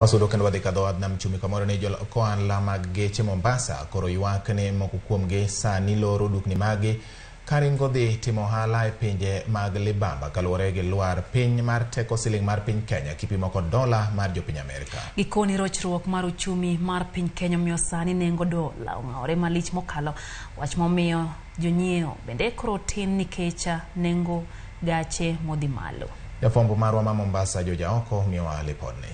Wasudo kendo wadhi kadho ad nam chumi kamoro ne jol ohala mag geche Mombasa koro ywak ne moko kuomgi sani loro dukni magi karingo dhi timo ohala e pinje mag libamba kaluwore gi lwar piny mar teko siling mar piny Kenya kipimo kod dola mar jopiny Amerika. Gikoni rochruok mar uchumi mar piny Kenya miyo sani nengo dola ong'awore malich mokalo, wach momiyo jonyiewo bende koro tin nikech nengo gache modhi malo. Jafwambo marwa ma Mombasa Joja Oko miyowa lipodni.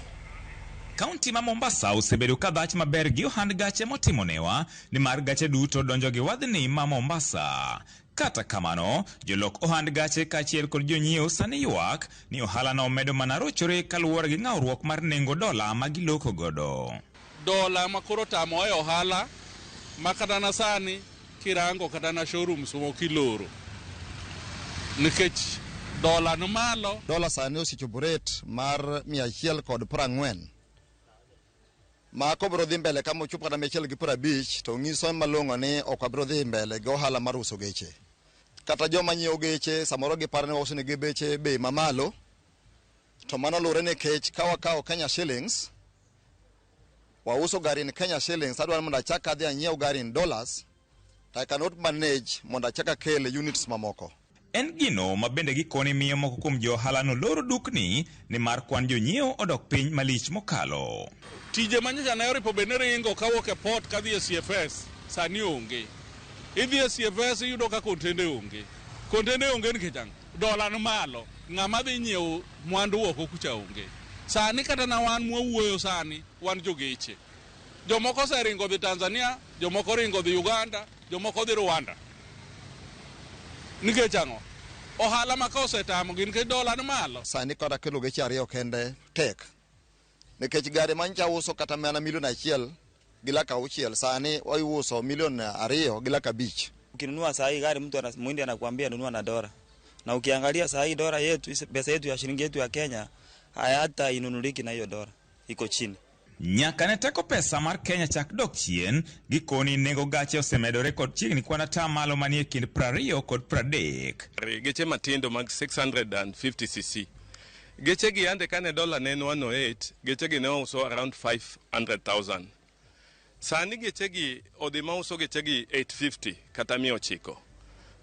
Kaunti ma Mombasa osebedo ka dhach maber gi ohand gache motimonewa ni mar gache duto donjo gi wadhni ma Mombasa. Kata kamano, jolok ohand gache kaachiel kod jonyiewo sani ywak ni ohala no medo mana rochore kaluwore gi ng'awruok mar nengo dola ma giloko godo. Dola ma koro tamo e ohala ma kata na sani kirango kata na showrooms mokiloro. Nikech dola no malo. Dola sani osechopo rate mar 140. Ma kobro dhi mbele kama ochopo kata 150 to ng'iso malong'o ni ok abro dhi mbele gi ohala mar uso geche. Kata joma nyiewo geche samoro giparo ni wauso ne geche bei mamalo, to mano luwore ni kech kawa Kenya shillings wauso gari in Kenya shillings, adwaro mondo achak adhi anyiew gari in dollars, I cannot manage mondo achak akel units mamoko. En gino ma bende gikoni miyo moko kuom jo ohala no loro dukni ni mar kwan jonyiewo odok piny malich mokalo. Tije manyicha ne oripo bende ringo kawuok e port kadhi e CFS sani onge. Idhi e CFS yudo ka kontende onge. Kontende onge nikech ang'o? Dola no malo. Ng'ama dhi nyiewo mwandu oko kucha onge. Sani kata na wan mwawuoyo sani wan jogeche. Jomoko oseringo dhi Tanzania, jomoko ringo dhi Uganda, jomoko dhi Rwanda. Nikech ang'o? Ohala ma ka osetamo gin ke dola no malo. Sani kada kelo geche ariyo kende tek. Nikech gari mancha uso kata mana $1,000,000 gi laki 6 sani waiuso $2,200,000 gi laki 5. Ukinunua saa hii gari mtu muhindi anakuambia nunua na dola. Na ukiangalia saa hii dola yetu, pesa yetu ya shilingi yetu ya Kenya hata inunuliki na hiyo dola. Iko chini. Nyaka ne teko pesa mar Kenya chak dok chien, gikoni nengo gache osemedore kod chiegni kwana ta malo manie kind 20 kod 30. Geche matindo mag 650cc. Geche gi ande kane dola ne 108, geche gi ne uso around 500,000. Sani geche gi odhi ma uso geche gi 850 kata 900.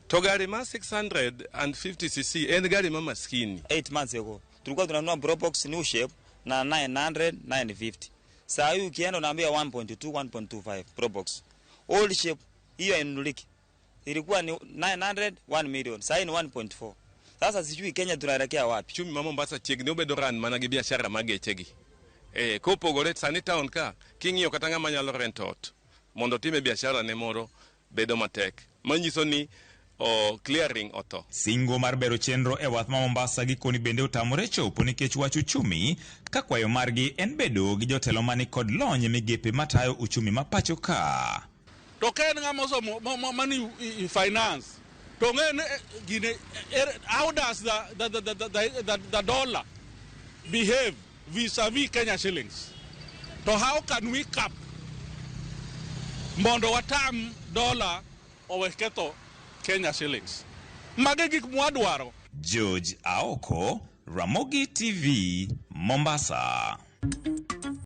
To gari ma 650cc en gari ma maskini. 8 months ago tulikuwa tunanunua ProBox new shape na 900 950. Saa hii ukienda unaambia 1.2 1.25 ProBox. Old shape hiyo inunuliki. Ilikuwa ni 900 1 million. Saa hii ni 1.4. Sasa sijui Kenya tunaelekea wapi. Chumi ma Mombasa chiegni obedo ran mana gi biashara mag gechegi. Kopogore sani town ka king'iyo kata ng'ama nyalo rent ot mondo time biashara ne moro bedo matek. Manyiso ni clearing oto. Singo mar bero chenro e wath ma Mombasa gikoni bende otamore chopo nikech wach uchumi ka kwayo margi en bedo gi jotelo mani kod lony migepe matayo uchumi ma pacho ka. To ken ng'ama osomo mani finance. To ng'ene how does the dollar behave vis-a-vis Kenya shillings? To how can we cap mondo watam dollar oweketo Kenya shillings? Mage gik mwadwaro. George Aoko, Ramogi TV, Mombasa.